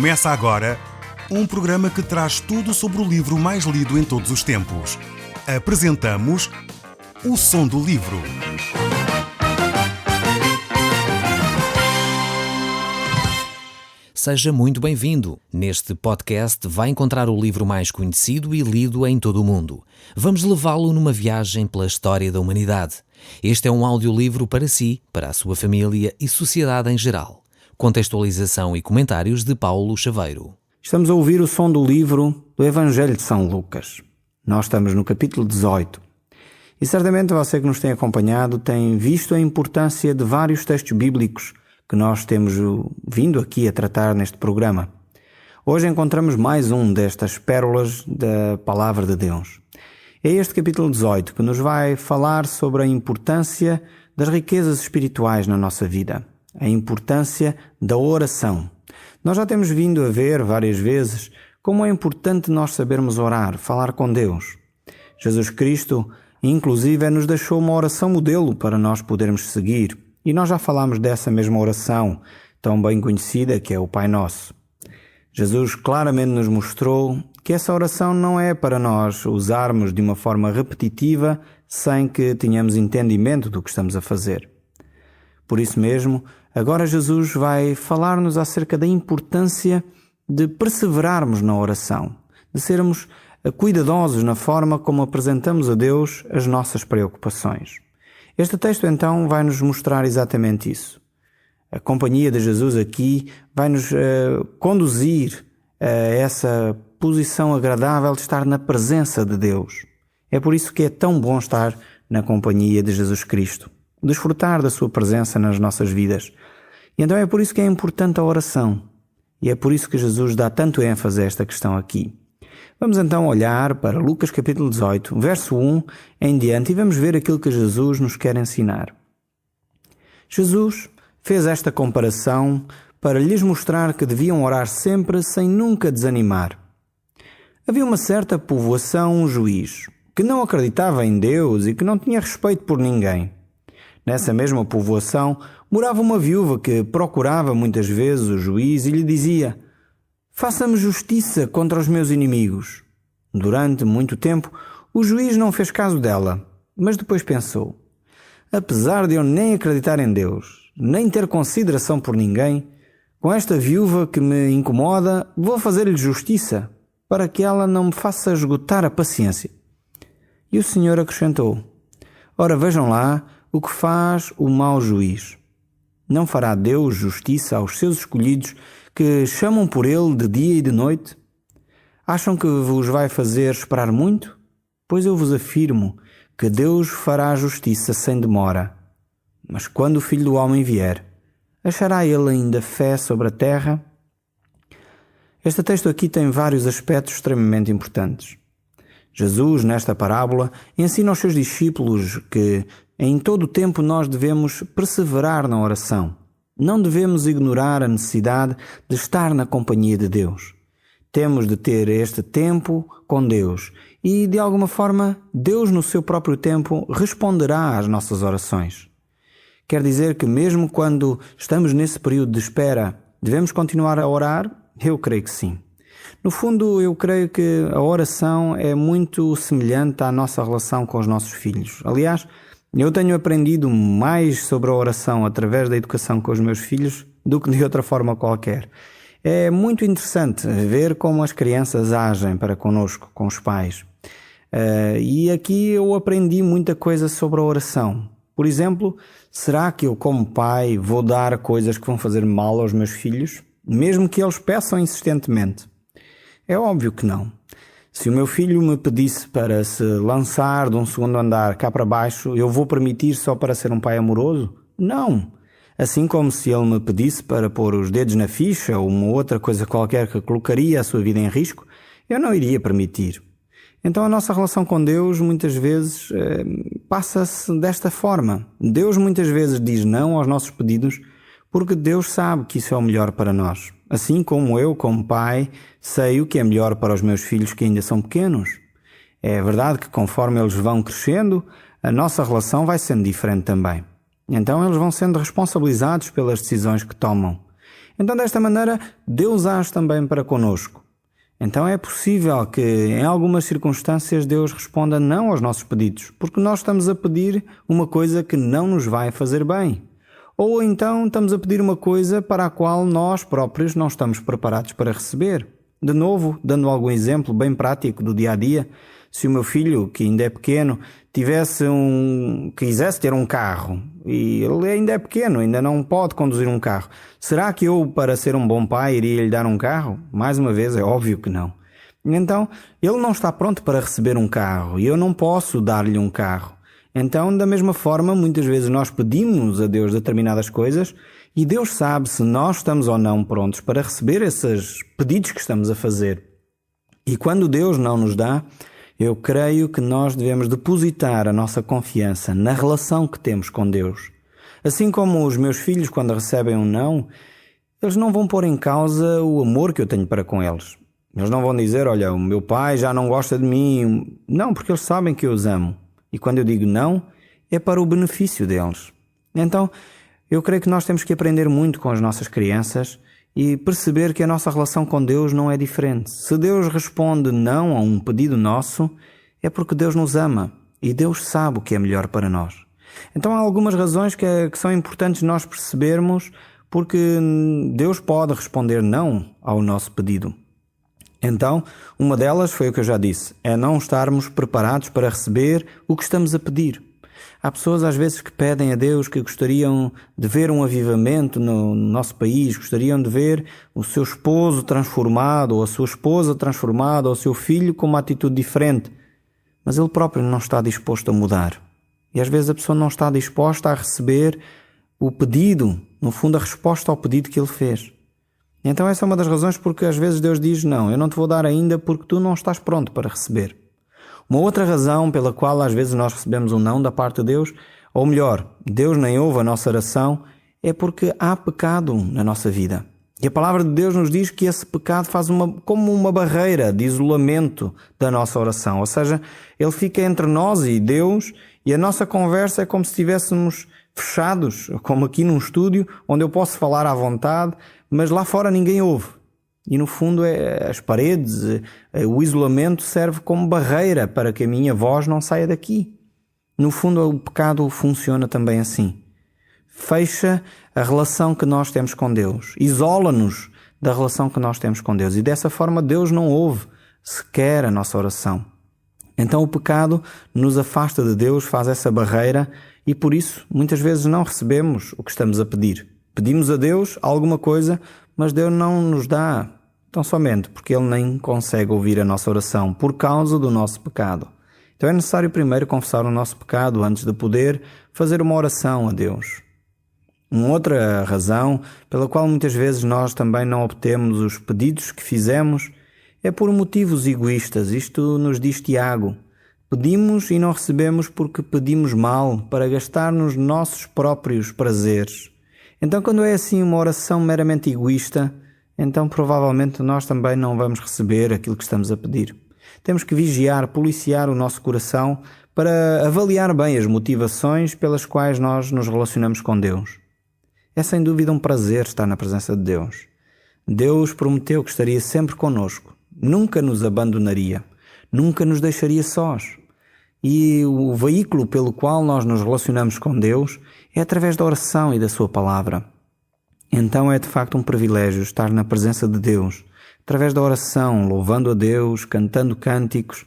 Começa agora um programa que traz tudo sobre o livro mais lido em todos os tempos. Apresentamos O Som do Livro. Seja muito bem-vindo. Neste podcast vai encontrar o livro mais conhecido e lido em todo o mundo. Vamos levá-lo numa viagem pela história da humanidade. Este é um audiolivro para si, para a sua família e sociedade em geral. Contextualização e comentários de Paulo Chaveiro. Estamos a ouvir o som do livro do Evangelho de São Lucas. Nós estamos no capítulo 18. E certamente você que nos tem acompanhado tem visto a importância de vários textos bíblicos que nós temos vindo aqui a tratar neste programa. Hoje encontramos mais um destas pérolas da Palavra de Deus. É este capítulo 18 que nos vai falar sobre a importância das riquezas espirituais na nossa vida, a importância da oração. Nós já temos vindo a ver várias vezes como é importante nós sabermos orar, falar com Deus. Jesus Cristo, inclusive, nos deixou uma oração modelo para nós podermos seguir. E nós já falámos dessa mesma oração, tão bem conhecida, que é o Pai Nosso. Jesus claramente nos mostrou que essa oração não é para nós usarmos de uma forma repetitiva, sem que tenhamos entendimento do que estamos a fazer. Por isso mesmo, agora Jesus vai falar-nos acerca da importância de perseverarmos na oração, de sermos cuidadosos na forma como apresentamos a Deus as nossas preocupações. Este texto, então, vai nos mostrar exatamente isso. A companhia de Jesus aqui vai nos conduzir a essa posição agradável de estar na presença de Deus. É por isso que é tão bom estar na companhia de Jesus Cristo, desfrutar da sua presença nas nossas vidas. E então é por isso que é importante a oração. E é por isso que Jesus dá tanto ênfase a esta questão aqui. Vamos então olhar para Lucas capítulo 18, verso 1 em diante, e vamos ver aquilo que Jesus nos quer ensinar. Jesus fez esta comparação para lhes mostrar que deviam orar sempre sem nunca desanimar. Havia uma certa povoação, um juiz, que não acreditava em Deus e que não tinha respeito por ninguém. Nessa mesma povoação morava uma viúva que procurava muitas vezes o juiz e lhe dizia: "Faça-me justiça contra os meus inimigos." Durante muito tempo, o juiz não fez caso dela, mas depois pensou: apesar de eu nem acreditar em Deus, nem ter consideração por ninguém, com esta viúva que me incomoda, vou fazer-lhe justiça, para que ela não me faça esgotar a paciência. E o Senhor acrescentou: ora, vejam lá o que faz o mau juiz. Não fará Deus justiça aos seus escolhidos que chamam por ele de dia e de noite? Acham que vos vai fazer esperar muito? Pois eu vos afirmo que Deus fará justiça sem demora. Mas quando o Filho do Homem vier, achará ele ainda fé sobre a terra? Este texto aqui tem vários aspectos extremamente importantes. Jesus, nesta parábola, ensina aos seus discípulos que em todo o tempo nós devemos perseverar na oração. Não devemos ignorar a necessidade de estar na companhia de Deus. Temos de ter este tempo com Deus e, de alguma forma, Deus no seu próprio tempo responderá às nossas orações. Quer dizer que mesmo quando estamos nesse período de espera, devemos continuar a orar? Eu creio que sim. No fundo, eu creio que a oração é muito semelhante à nossa relação com os nossos filhos. Aliás, eu tenho aprendido mais sobre a oração através da educação com os meus filhos do que de outra forma qualquer. É muito interessante ver como as crianças agem para connosco, com os pais. E aqui eu aprendi muita coisa sobre a oração. Por exemplo, será que eu, como pai, vou dar coisas que vão fazer mal aos meus filhos, mesmo que eles peçam insistentemente? É óbvio que não. Se o meu filho me pedisse para se lançar de um segundo andar cá para baixo, eu vou permitir só para ser um pai amoroso? Não. Assim como se ele me pedisse para pôr os dedos na ficha ou uma outra coisa qualquer que colocaria a sua vida em risco, eu não iria permitir. Então a nossa relação com Deus muitas vezes passa-se desta forma. Deus muitas vezes diz não aos nossos pedidos porque Deus sabe que isso é o melhor para nós. Assim como eu, como pai, sei o que é melhor para os meus filhos que ainda são pequenos. É verdade que conforme eles vão crescendo, a nossa relação vai sendo diferente também. Então eles vão sendo responsabilizados pelas decisões que tomam. Então, desta maneira, Deus age também para conosco. Então é possível que, em algumas circunstâncias, Deus responda não aos nossos pedidos, porque nós estamos a pedir uma coisa que não nos vai fazer bem. Ou então estamos a pedir uma coisa para a qual nós próprios não estamos preparados para receber. De novo, dando algum exemplo bem prático do dia a dia, se o meu filho, que ainda é pequeno, quisesse ter um carro, e ele ainda é pequeno, ainda não pode conduzir um carro, será que eu, para ser um bom pai, iria lhe dar um carro? Mais uma vez, é óbvio que não. Então, ele não está pronto para receber um carro, e eu não posso dar-lhe um carro. Então, da mesma forma, muitas vezes nós pedimos a Deus determinadas coisas, e Deus sabe se nós estamos ou não prontos para receber esses pedidos que estamos a fazer. E quando Deus não nos dá, eu creio que nós devemos depositar a nossa confiança na relação que temos com Deus. Assim como os meus filhos, quando recebem um não, eles não vão pôr em causa o amor que eu tenho para com eles. Eles não vão dizer, olha, o meu pai já não gosta de mim. Não, porque eles sabem que eu os amo. E quando eu digo não, é para o benefício deles. Então, eu creio que nós temos que aprender muito com as nossas crianças e perceber que a nossa relação com Deus não é diferente. Se Deus responde não a um pedido nosso, é porque Deus nos ama e Deus sabe o que é melhor para nós. Então há algumas razões que são importantes nós percebermos, porque Deus pode responder não ao nosso pedido. Então, uma delas foi o que eu já disse, é não estarmos preparados para receber o que estamos a pedir. Há pessoas às vezes que pedem a Deus que gostariam de ver um avivamento no nosso país, gostariam de ver o seu esposo transformado, ou a sua esposa transformada, ou o seu filho com uma atitude diferente. Mas ele próprio não está disposto a mudar. E às vezes a pessoa não está disposta a receber o pedido, no fundo a resposta ao pedido que ele fez. Então essa é uma das razões porque às vezes Deus diz, não, eu não te vou dar ainda porque tu não estás pronto para receber. Uma outra razão pela qual às vezes nós recebemos um não da parte de Deus, ou melhor, Deus nem ouve a nossa oração, é porque há pecado na nossa vida. E a palavra de Deus nos diz que esse pecado faz como uma barreira de isolamento da nossa oração. Ou seja, ele fica entre nós e Deus e a nossa conversa é como se estivéssemos fechados, como aqui num estúdio, onde eu posso falar à vontade, mas lá fora ninguém ouve. E no fundo as paredes, o isolamento serve como barreira para que a minha voz não saia daqui. No fundo o pecado funciona também assim. Fecha a relação que nós temos com Deus. Isola-nos da relação que nós temos com Deus. E dessa forma Deus não ouve sequer a nossa oração. Então o pecado nos afasta de Deus, faz essa barreira e por isso muitas vezes não recebemos o que estamos a pedir. Pedimos a Deus alguma coisa, mas Deus não nos dá. Tão somente porque Ele nem consegue ouvir a nossa oração por causa do nosso pecado. Então é necessário primeiro confessar o nosso pecado antes de poder fazer uma oração a Deus. Uma outra razão pela qual muitas vezes nós também não obtemos os pedidos que fizemos é por motivos egoístas. Isto nos diz Tiago. Pedimos e não recebemos porque pedimos mal para gastar nos nossos próprios prazeres. Então quando é assim uma oração meramente egoísta, então provavelmente nós também não vamos receber aquilo que estamos a pedir. Temos que vigiar, policiar o nosso coração para avaliar bem as motivações pelas quais nós nos relacionamos com Deus. É sem dúvida um prazer estar na presença de Deus. Deus prometeu que estaria sempre conosco, nunca nos abandonaria, nunca nos deixaria sós. E o veículo pelo qual nós nos relacionamos com Deus é através da oração e da sua palavra. Então é de facto um privilégio estar na presença de Deus, através da oração, louvando a Deus, cantando cânticos,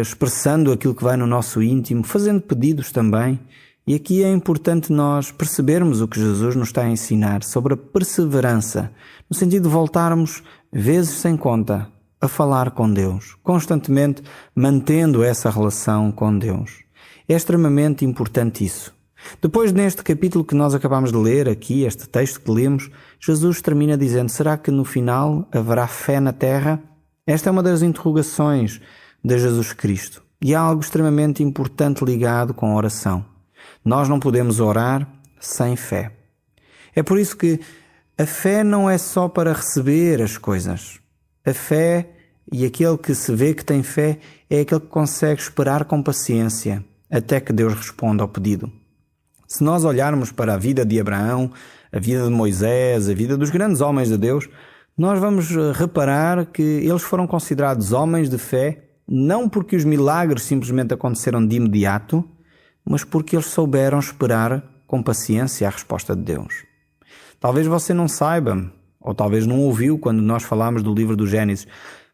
expressando aquilo que vai no nosso íntimo, fazendo pedidos também. E aqui é importante nós percebermos o que Jesus nos está a ensinar sobre a perseverança, no sentido de voltarmos, vezes sem conta, a falar com Deus, constantemente mantendo essa relação com Deus. É extremamente importante isso. Depois, neste capítulo que nós acabamos de ler aqui, este texto que lemos, Jesus termina dizendo, será que no final haverá fé na terra? Esta é uma das interrogações de Jesus Cristo. E há algo extremamente importante ligado com a oração. Nós não podemos orar sem fé. É por isso que a fé não é só para receber as coisas. A fé, e aquele que se vê que tem fé, é aquele que consegue esperar com paciência até que Deus responda ao pedido. Se nós olharmos para a vida de Abraão, a vida de Moisés, a vida dos grandes homens de Deus, nós vamos reparar que eles foram considerados homens de fé, não porque os milagres simplesmente aconteceram de imediato, mas porque eles souberam esperar com paciência a resposta de Deus. Talvez você não saiba, ou talvez não ouviu quando nós falámos do livro do Gênesis,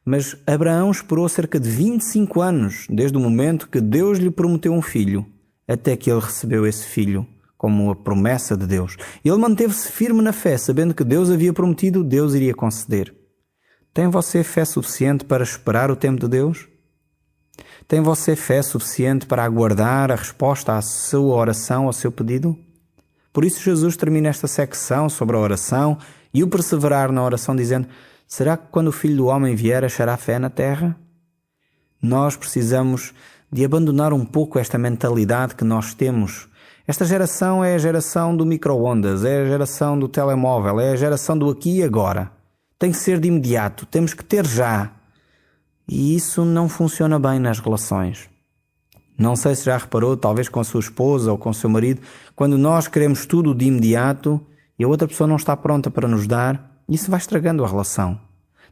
mas Abraão esperou cerca de 25 anos, desde o momento que Deus lhe prometeu um filho, até que ele recebeu esse filho como a promessa de Deus. Ele manteve-se firme na fé, sabendo que Deus havia prometido, Deus iria conceder. Tem você fé suficiente para esperar o tempo de Deus? Tem você fé suficiente para aguardar a resposta à sua oração, ao seu pedido? Por isso Jesus termina esta secção sobre a oração e o perseverar na oração dizendo: será que quando o Filho do Homem vier achará fé na terra? Nós precisamos de abandonar um pouco esta mentalidade que nós temos. Esta geração é a geração do micro-ondas, é a geração do telemóvel, é a geração do aqui e agora. Tem que ser de imediato, temos que ter já. E isso não funciona bem nas relações. Não sei se já reparou, talvez com a sua esposa ou com o seu marido, quando nós queremos tudo de imediato e a outra pessoa não está pronta para nos dar, isso vai estragando a relação.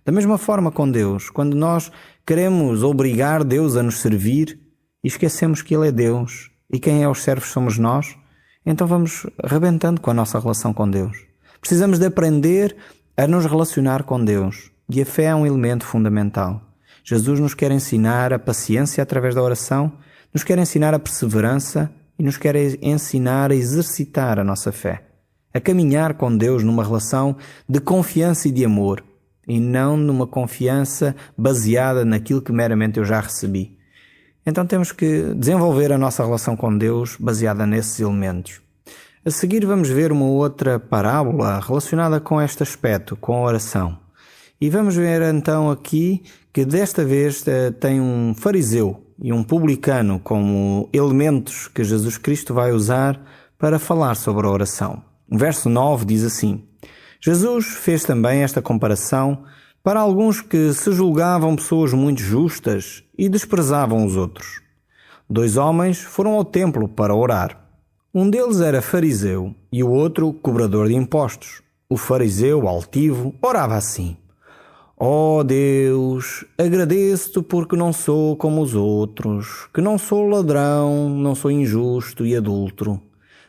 Da mesma forma com Deus, quando nós queremos obrigar Deus a nos servir e esquecemos que Ele é Deus e quem é os servos somos nós, então vamos rebentando com a nossa relação com Deus. Precisamos de aprender a nos relacionar com Deus e a fé é um elemento fundamental. Jesus nos quer ensinar a paciência através da oração, nos quer ensinar a perseverança e nos quer ensinar a exercitar a nossa fé, a caminhar com Deus numa relação de confiança e de amor, e não numa confiança baseada naquilo que meramente eu já recebi. Então temos que desenvolver a nossa relação com Deus baseada nesses elementos. A seguir vamos ver uma outra parábola relacionada com este aspecto, com a oração. E vamos ver então aqui que desta vez tem um fariseu e um publicano como elementos que Jesus Cristo vai usar para falar sobre a oração. O verso 9 diz assim: Jesus fez também esta comparação para alguns que se julgavam pessoas muito justas e desprezavam os outros. 2 homens foram ao templo para orar. Um deles era fariseu e o outro cobrador de impostos. O fariseu, altivo, orava assim: ó Deus, agradeço-te porque não sou como os outros, que não sou ladrão, não sou injusto e adúltero,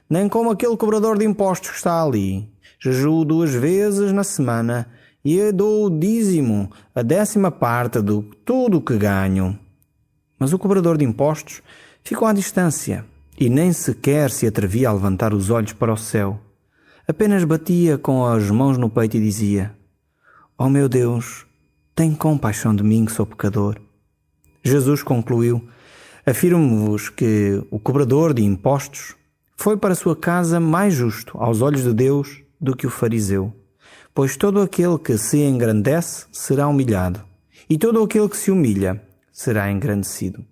nem como aquele cobrador de impostos que está ali. Jejuo 2 vezes na semana e dou o dízimo, a 10ª parte de tudo o que ganho. Mas o cobrador de impostos ficou à distância e nem sequer se atrevia a levantar os olhos para o céu. Apenas batia com as mãos no peito e dizia: ó meu Deus, tem compaixão de mim que sou pecador. Jesus concluiu: afirmo-vos que o cobrador de impostos foi para sua casa mais justo aos olhos de Deus do que o fariseu. Pois todo aquele que se engrandece será humilhado, e todo aquele que se humilha será engrandecido.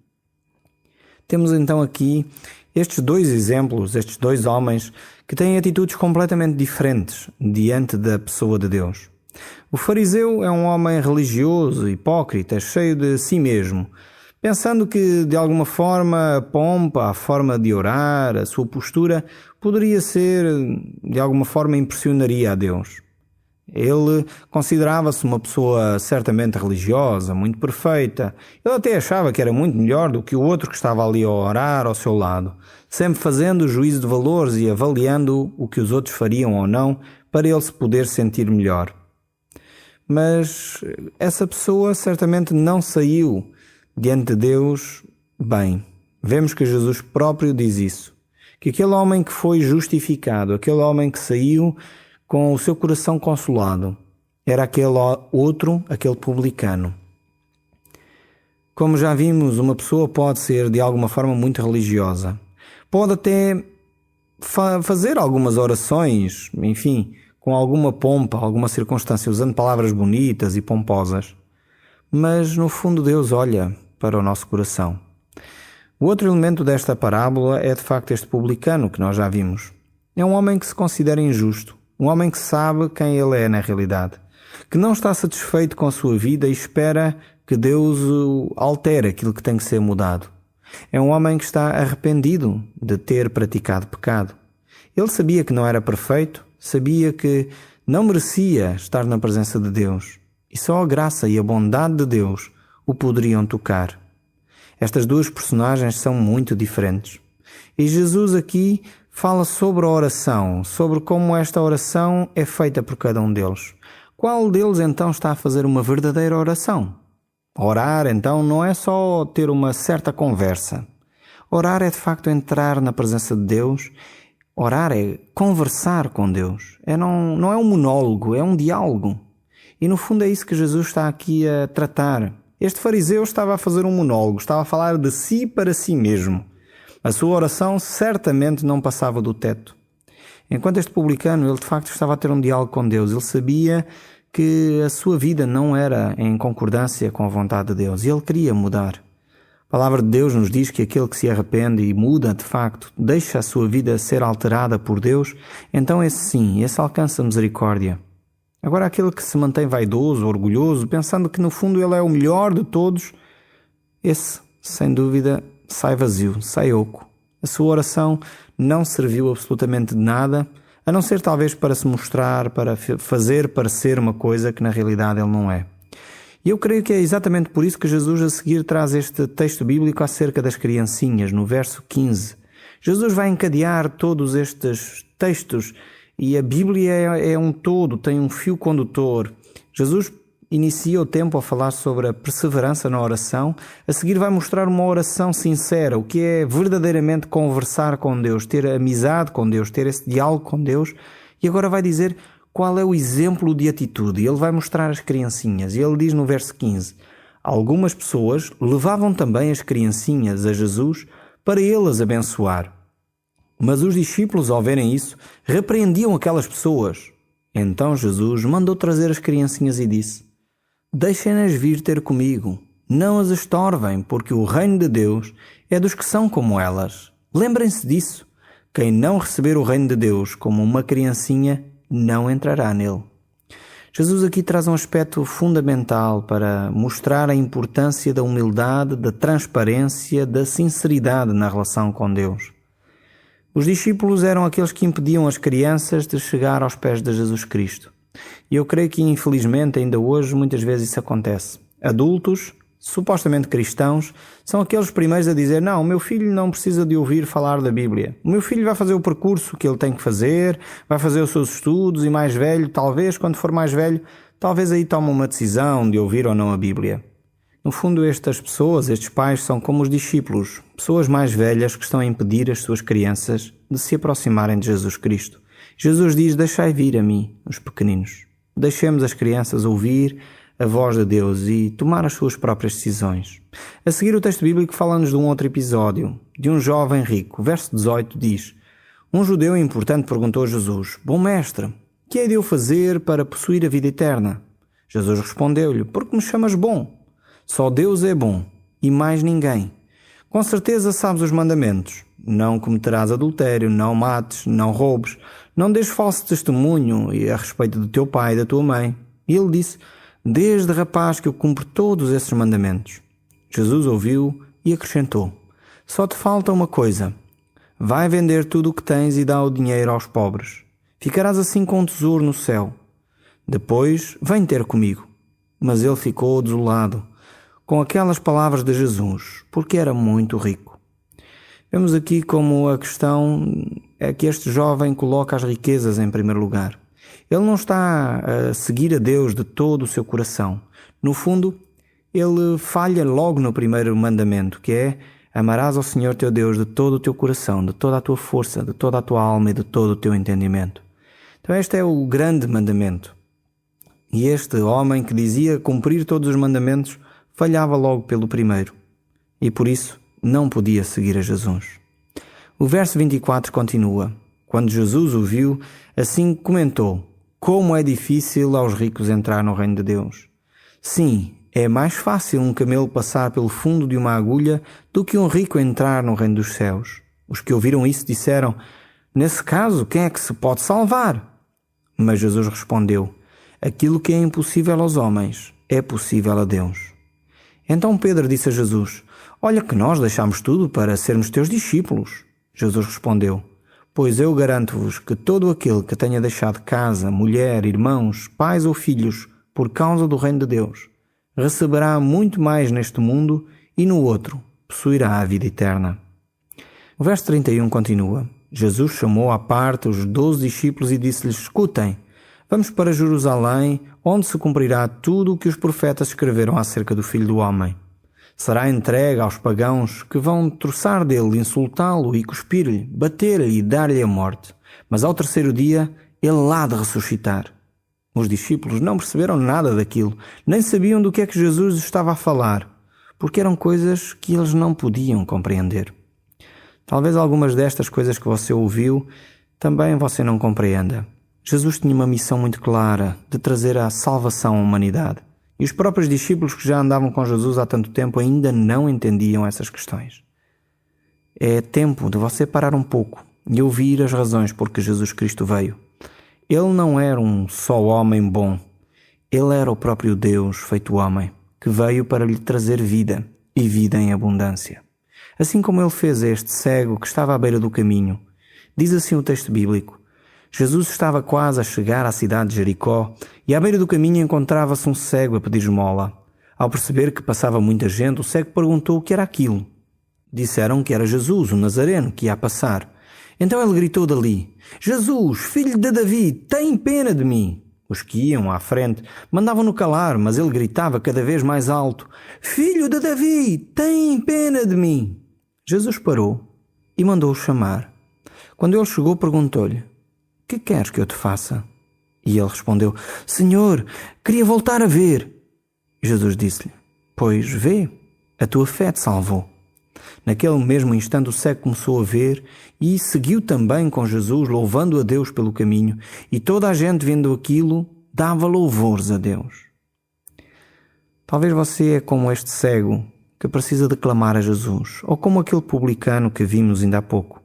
Temos então aqui estes 2 exemplos, estes 2 homens que têm atitudes completamente diferentes diante da pessoa de Deus. O fariseu é um homem religioso, hipócrita, cheio de si mesmo, pensando que de alguma forma a pompa, a forma de orar, a sua postura poderia ser, de alguma forma impressionaria a Deus. Ele considerava-se uma pessoa certamente religiosa, muito perfeita. Ele até achava que era muito melhor do que o outro que estava ali a orar ao seu lado, sempre fazendo juízo de valores e avaliando o que os outros fariam ou não para ele se poder sentir melhor. Mas essa pessoa certamente não saiu diante de Deus bem. Vemos que Jesus próprio diz isso, que aquele homem que foi justificado, aquele homem que saiu com o seu coração consolado, era aquele outro, aquele publicano. Como já vimos, uma pessoa pode ser de alguma forma muito religiosa. Pode até fazer algumas orações, enfim, com alguma pompa, alguma circunstância, usando palavras bonitas e pomposas. Mas no fundo Deus olha para o nosso coração. O outro elemento desta parábola é de facto este publicano que nós já vimos. É um homem que se considera injusto. Um homem que sabe quem ele é na realidade, que não está satisfeito com a sua vida e espera que Deus altere aquilo que tem que ser mudado. É um homem que está arrependido de ter praticado pecado. Ele sabia que não era perfeito, sabia que não merecia estar na presença de Deus, e só a graça e a bondade de Deus o poderiam tocar. Estas duas personagens são muito diferentes. E Jesus aqui fala sobre a oração, sobre como esta oração é feita por cada um deles. Qual deles então está a fazer uma verdadeira oração? Orar então não é só ter uma certa conversa. Orar é de facto entrar na presença de Deus. Orar é conversar com Deus. Não é um monólogo, é um diálogo. E no fundo é isso que Jesus está aqui a tratar. Este fariseu estava a fazer um monólogo, estava a falar de si para si mesmo. A sua oração certamente não passava do teto. Enquanto este publicano, ele de facto estava a ter um diálogo com Deus. Ele sabia que a sua vida não era em concordância com a vontade de Deus e ele queria mudar. A palavra de Deus nos diz que aquele que se arrepende e muda de facto, deixa a sua vida ser alterada por Deus, então esse alcança misericórdia. Agora aquele que se mantém vaidoso, orgulhoso, pensando que no fundo ele é o melhor de todos, esse, sem dúvida, sai vazio, sai oco. A sua oração não serviu absolutamente de nada, a não ser talvez para se mostrar, para fazer parecer uma coisa que na realidade ele não é. E eu creio que é exatamente por isso que Jesus a seguir traz este texto bíblico acerca das criancinhas, no verso 15. Jesus vai encadear todos estes textos e a Bíblia é um todo, tem um fio condutor. Jesus inicia o tempo a falar sobre a perseverança na oração, a seguir vai mostrar uma oração sincera, o que é verdadeiramente conversar com Deus, ter amizade com Deus, ter esse diálogo com Deus, e agora vai dizer qual é o exemplo de atitude. E ele vai mostrar as criancinhas, e ele diz no verso 15, algumas pessoas levavam também as criancinhas a Jesus para ele as abençoar. Mas os discípulos, ao verem isso, repreendiam aquelas pessoas. Então Jesus mandou trazer as criancinhas e disse, deixem-nas vir ter comigo, não as estorvem, porque o reino de Deus é dos que são como elas. Lembrem-se disso, quem não receber o reino de Deus como uma criancinha, não entrará nele. Jesus aqui traz um aspecto fundamental para mostrar a importância da humildade, da transparência, da sinceridade na relação com Deus. Os discípulos eram aqueles que impediam as crianças de chegar aos pés de Jesus Cristo. E eu creio que, infelizmente, ainda hoje, muitas vezes isso acontece. Adultos, supostamente cristãos, são aqueles primeiros a dizer, não, o meu filho não precisa de ouvir falar da Bíblia. O meu filho vai fazer o percurso que ele tem que fazer, vai fazer os seus estudos e mais velho, talvez, quando for mais velho, talvez aí tome uma decisão de ouvir ou não a Bíblia. No fundo, estas pessoas, estes pais, são como os discípulos, pessoas mais velhas que estão a impedir as suas crianças de se aproximarem de Jesus Cristo. Jesus diz, deixai vir a mim, os pequeninos. Deixemos as crianças ouvir a voz de Deus e tomar as suas próprias decisões. A seguir o texto bíblico fala-nos de um outro episódio, de um jovem rico. Verso 18 diz, um judeu importante perguntou a Jesus, bom mestre, que hei de eu fazer para possuir a vida eterna? Jesus respondeu-lhe, porque me chamas bom? Só Deus é bom, e mais ninguém. Com certeza sabes os mandamentos. Não cometerás adultério, não mates, não roubes, não des falso testemunho a respeito do teu pai e da tua mãe. E ele disse, desde rapaz que eu cumpro todos esses mandamentos. Jesus ouviu e acrescentou, só te falta uma coisa. Vai vender tudo o que tens e dá o dinheiro aos pobres. Ficarás assim com um tesouro no céu. Depois, vem ter comigo. Mas ele ficou desolado com aquelas palavras de Jesus, porque era muito rico. Vemos aqui como a questão é que este jovem coloca as riquezas em primeiro lugar. Ele não está a seguir a Deus de todo o seu coração. No fundo, ele falha logo no primeiro mandamento, que é amarás ao Senhor teu Deus de todo o teu coração, de toda a tua força, de toda a tua alma e de todo o teu entendimento. Então este é o grande mandamento. E este homem que dizia cumprir todos os mandamentos falhava logo pelo primeiro e por isso não podia seguir a Jesus. O verso 24 continua. Quando Jesus o viu, assim comentou, como é difícil aos ricos entrar no reino de Deus. Sim, é mais fácil um camelo passar pelo fundo de uma agulha do que um rico entrar no reino dos céus. Os que ouviram isso disseram, nesse caso, quem é que se pode salvar? Mas Jesus respondeu, aquilo que é impossível aos homens é possível a Deus. Então Pedro disse a Jesus, olha que nós deixamos tudo para sermos teus discípulos. Jesus respondeu, Pois eu garanto-vos que todo aquele que tenha deixado casa, mulher, irmãos, pais ou filhos, por causa do reino de Deus, receberá muito mais neste mundo e no outro possuirá a vida eterna. O verso 31 continua. Jesus chamou à parte os 12 discípulos e disse-lhes: Escutem, vamos para Jerusalém, onde se cumprirá tudo o que os profetas escreveram acerca do Filho do Homem. Será entregue aos pagãos que vão troçar dele, insultá-lo e cuspir-lhe, bater-lhe e dar-lhe a morte. Mas ao terceiro dia ele há de ressuscitar. Os discípulos não perceberam nada daquilo, nem sabiam do que é que Jesus estava a falar, porque eram coisas que eles não podiam compreender. Talvez algumas destas coisas que você ouviu também você não compreenda. Jesus tinha uma missão muito clara de trazer a salvação à humanidade. E os próprios discípulos que já andavam com Jesus há tanto tempo ainda não entendiam essas questões. É tempo de você parar um pouco e ouvir as razões por que Jesus Cristo veio. Ele não era um só homem bom. Ele era o próprio Deus feito homem, que veio para lhe trazer vida e vida em abundância. Assim como ele fez a este cego que estava à beira do caminho. Diz assim o texto bíblico: Jesus estava quase a chegar à cidade de Jericó e à beira do caminho encontrava-se um cego a pedir esmola. Ao perceber que passava muita gente, o cego perguntou o que era aquilo. Disseram que era Jesus, o Nazareno, que ia passar. Então ele gritou dali: Jesus, filho de Davi, tem pena de mim! Os que iam à frente mandavam-no calar, mas ele gritava cada vez mais alto: Filho de Davi, tem pena de mim! Jesus parou e mandou-o chamar. Quando ele chegou, perguntou-lhe: Que queres que eu te faça? E ele respondeu: Senhor, queria voltar a ver. Jesus disse-lhe: Pois vê, a tua fé te salvou. Naquele mesmo instante o cego começou a ver e seguiu também com Jesus, louvando a Deus pelo caminho, e toda a gente vendo aquilo dava louvores a Deus. Talvez você é como este cego que precisa de clamar a Jesus, ou como aquele publicano que vimos ainda há pouco.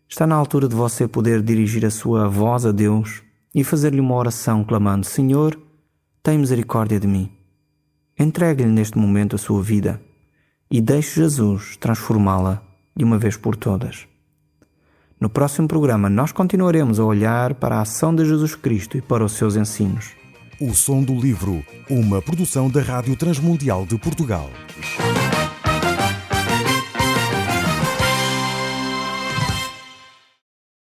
Está na altura de você poder dirigir a sua voz a Deus e fazer-lhe uma oração clamando: Senhor, tem misericórdia de mim. Entregue-lhe neste momento a sua vida e deixe Jesus transformá-la de uma vez por todas. No próximo programa nós continuaremos a olhar para a ação de Jesus Cristo e para os seus ensinos. O Som do Livro, uma produção da Rádio Transmundial de Portugal.